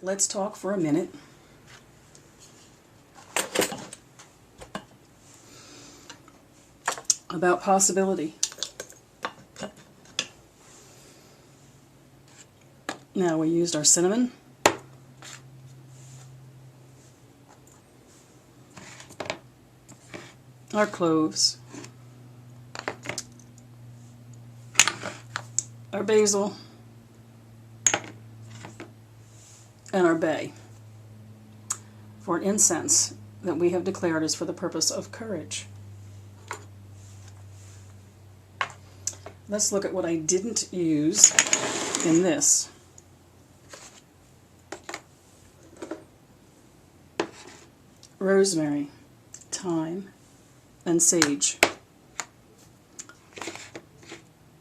let's talk for a minute about possibility. Now we used our cinnamon. Our cloves. Our basil. And our bay for an incense that we have declared is for the purpose of courage. Let's look at what I didn't use in this. Rosemary, thyme, and sage.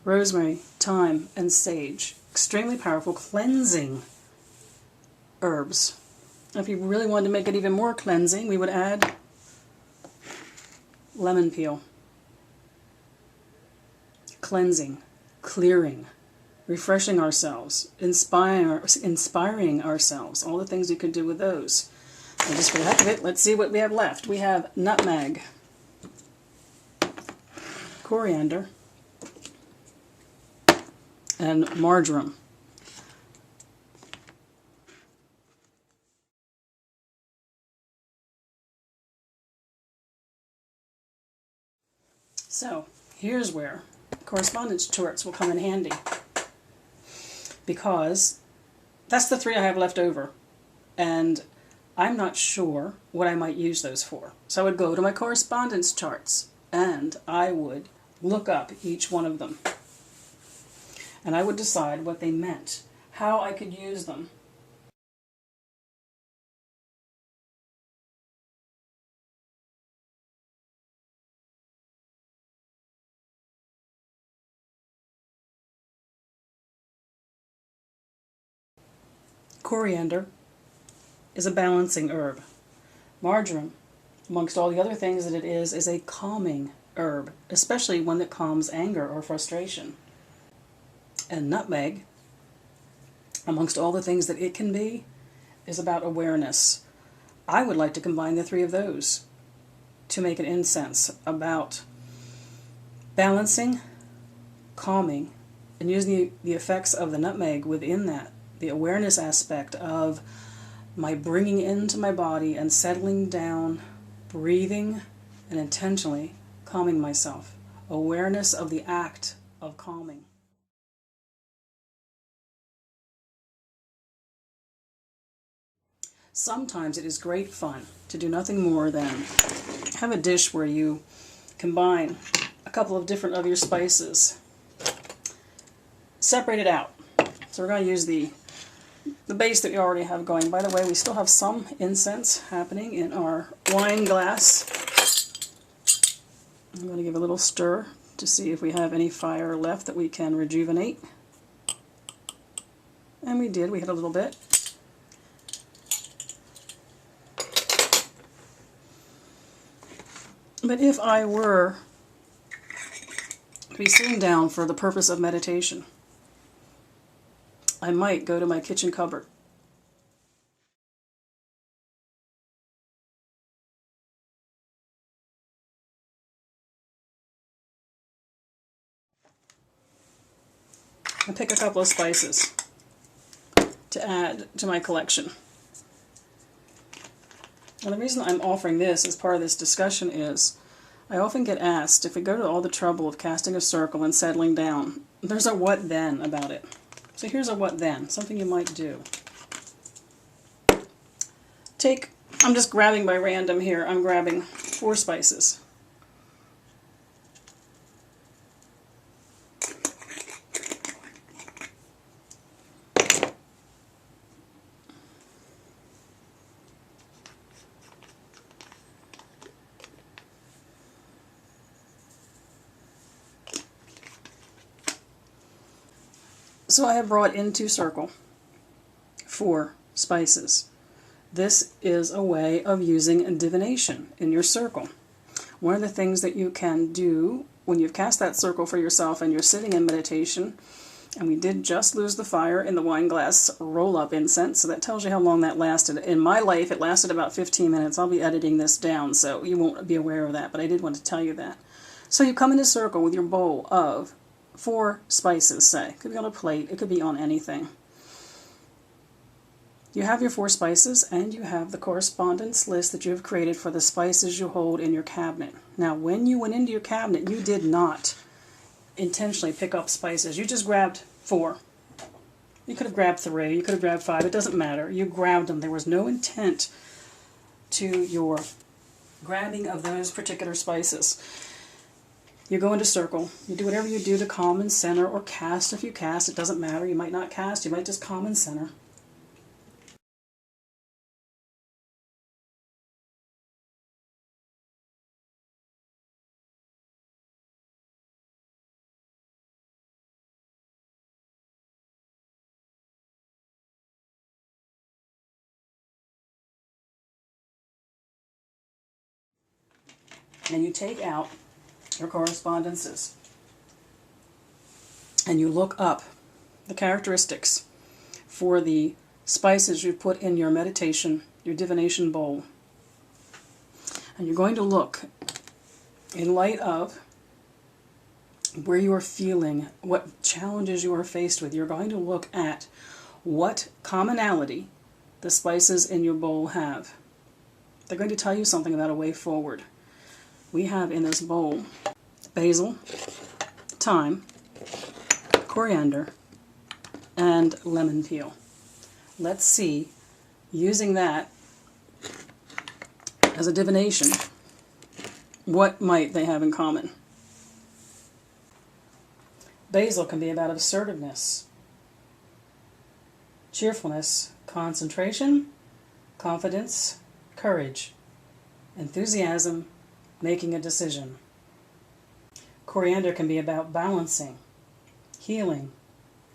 Rosemary, thyme, and sage. Extremely powerful cleansing herbs. If you really wanted to make it even more cleansing, we would add lemon peel. Cleansing, clearing, refreshing ourselves, inspiring ourselves, all the things you can do with those. And just for the heck of it, let's see what we have left. We have nutmeg, coriander, and marjoram. So here's where correspondence charts will come in handy, because that's the 3 I have left over, and I'm not sure what I might use those for. So I would go to my correspondence charts and I would look up each one of them, and I would decide what they meant, how I could use them. Coriander is a balancing herb. Marjoram, amongst all the other things that it is a calming herb, especially one that calms anger or frustration. And nutmeg, amongst all the things that it can be, is about awareness. I would like to combine the 3 of those to make an incense about balancing, calming, and using the effects of the nutmeg within that. The awareness aspect of my bringing into my body and settling down, breathing, and intentionally calming myself. Awareness of the act of calming. Sometimes it is great fun to do nothing more than have a dish where you combine a couple of different of your spices, separate it out. So we're going to use the base that we already have going. By the way, we still have some incense happening in our wine glass. I'm going to give a little stir to see if we have any fire left that we can rejuvenate. And we did. We had a little bit. But if I were to be sitting down for the purpose of meditation, I might go to my kitchen cupboard. And pick a couple of spices to add to my collection. And the reason I'm offering this as part of this discussion is I often get asked, if we go to all the trouble of casting a circle and settling down, there's a what then about it. So here's a what then, something you might do. I'm just grabbing by random here, I'm grabbing 4 spices. So I have brought into circle 4 spices. This is a way of using divination in your circle. One of the things that you can do when you've cast that circle for yourself and you're sitting in meditation And we did just lose the fire in the wine glass roll-up incense, so that tells you how long that lasted. In my life, it lasted about 15 minutes. I'll be editing this down, so you won't be aware of that, but I did want to tell you that. So you come in a circle with your bowl of 4 spices, say. It could be on a plate. It could be on anything. You have your 4 spices, and you have the correspondence list that you have created for the spices you hold in your cabinet. Now, when you went into your cabinet, you did not intentionally pick up spices. You just grabbed 4. You could have grabbed 3. You could have grabbed 5. It doesn't matter. You grabbed them. There was no intent to your grabbing of those particular spices. You go into circle. You do whatever you do to calm and center, or cast if you cast. It doesn't matter. You might not cast. You might just calm and center. And you take out your correspondences. And you look up the characteristics for the spices you put in your meditation, your divination bowl. And you're going to look in light of where you are feeling, what challenges you are faced with. You're going to look at what commonality the spices in your bowl have. They're going to tell you something about a way forward. We have in this bowl basil, thyme, coriander, and lemon peel. Let's see, using that as a divination, what might they have in common? Basil can be about assertiveness, cheerfulness, concentration, confidence, courage, enthusiasm, making a decision. Coriander can be about balancing, healing,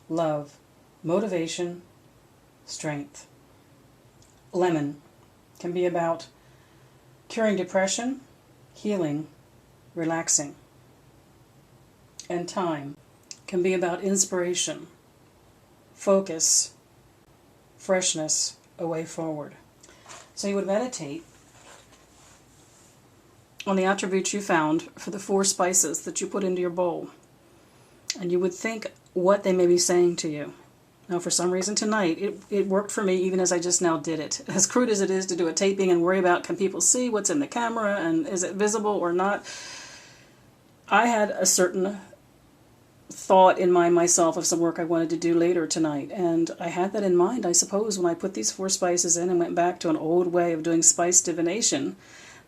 love, motivation, strength. Lemon can be about curing depression, healing, relaxing. And thyme can be about inspiration, focus, freshness, a way forward. So you would meditate on the attributes you found for the 4 spices that you put into your bowl. And you would think what they may be saying to you. Now, for some reason tonight, it worked for me even as I just now did it. As crude as it is to do a taping and worry about, can people see what's in the camera and is it visible or not? I had a certain thought in mind myself of some work I wanted to do later tonight. And I had that in mind, I suppose, when I put these 4 spices in and went back to an old way of doing spice divination,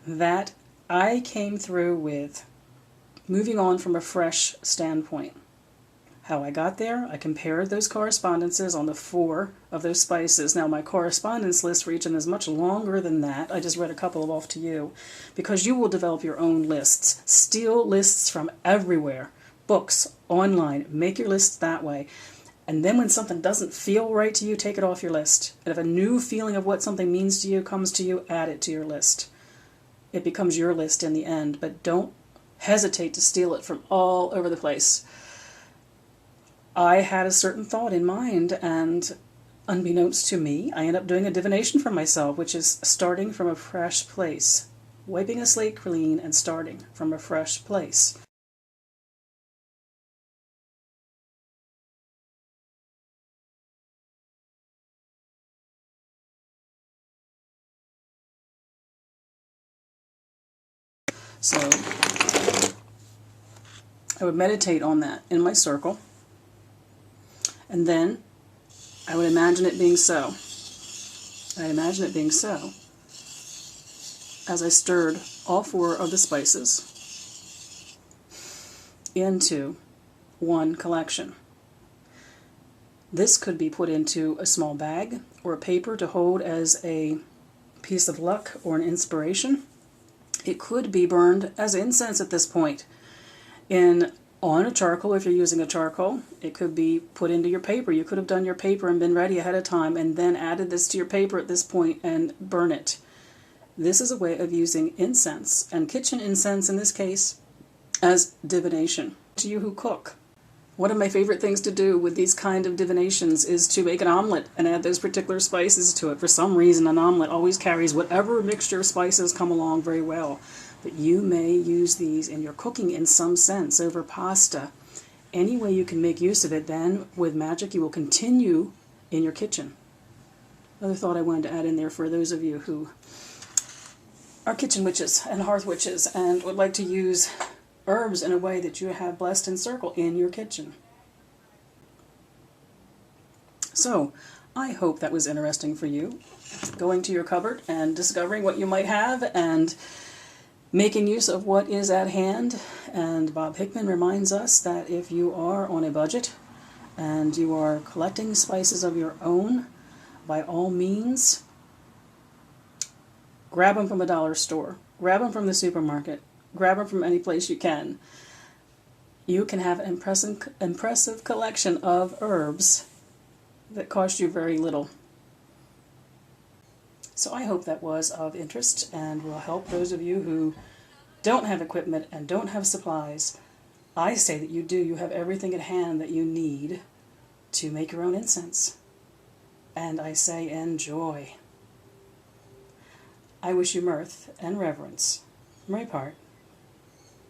that I came through with moving on from a fresh standpoint. How I got there, I compared those correspondences on the 4 of those spices. Now, my correspondence list for each of them is much longer than that. I just read a couple off to you, because you will develop your own lists. Steal lists from everywhere. Books, online. Make your lists that way. And then when something doesn't feel right to you, take it off your list. And if a new feeling of what something means to you comes to you, add it to your list. It becomes your list in the end, but don't hesitate to steal it from all over the place. I had a certain thought in mind, and unbeknownst to me, I ended up doing a divination for myself, which is starting from a fresh place. Wiping a slate clean and starting from a fresh place. So I would meditate on that in my circle, and then I would imagine it being so. I imagine it being so as I stirred all 4 of the spices into one collection. This could be put into a small bag or a paper to hold as a piece of luck or an inspiration. It could be burned as incense at this point on a charcoal if you're using a charcoal. It could be put into your paper. You could have done your paper and been ready ahead of time and then added this to your paper at this point and burn it. This is a way of using incense, and kitchen incense in this case, as divination. To you who cook, One of my favorite things to do with these kind of divinations is to make an omelet and add those particular spices to it. For some reason, an omelet always carries whatever mixture of spices come along very well. But you may use these in your cooking in some sense over pasta. Any way you can make use of it, then with magic you will continue in your kitchen. Another thought I wanted to add in there for those of you who are kitchen witches and hearth witches and would like to use herbs in a way that you have blessed and circle in your kitchen. So, I hope that was interesting for you. Going to your cupboard and discovering what you might have and making use of what is at hand. And Bob Hickman reminds us that if you are on a budget and you are collecting spices of your own, by all means, grab them from a dollar store, grab them from the supermarket, grab them from any place you can. You can have an impressive collection of herbs that cost you very little. So I hope that was of interest and will help those of you who don't have equipment and don't have supplies. I say that you do. You have everything at hand that you need to make your own incense. And I say enjoy. I wish you mirth and reverence. From my part,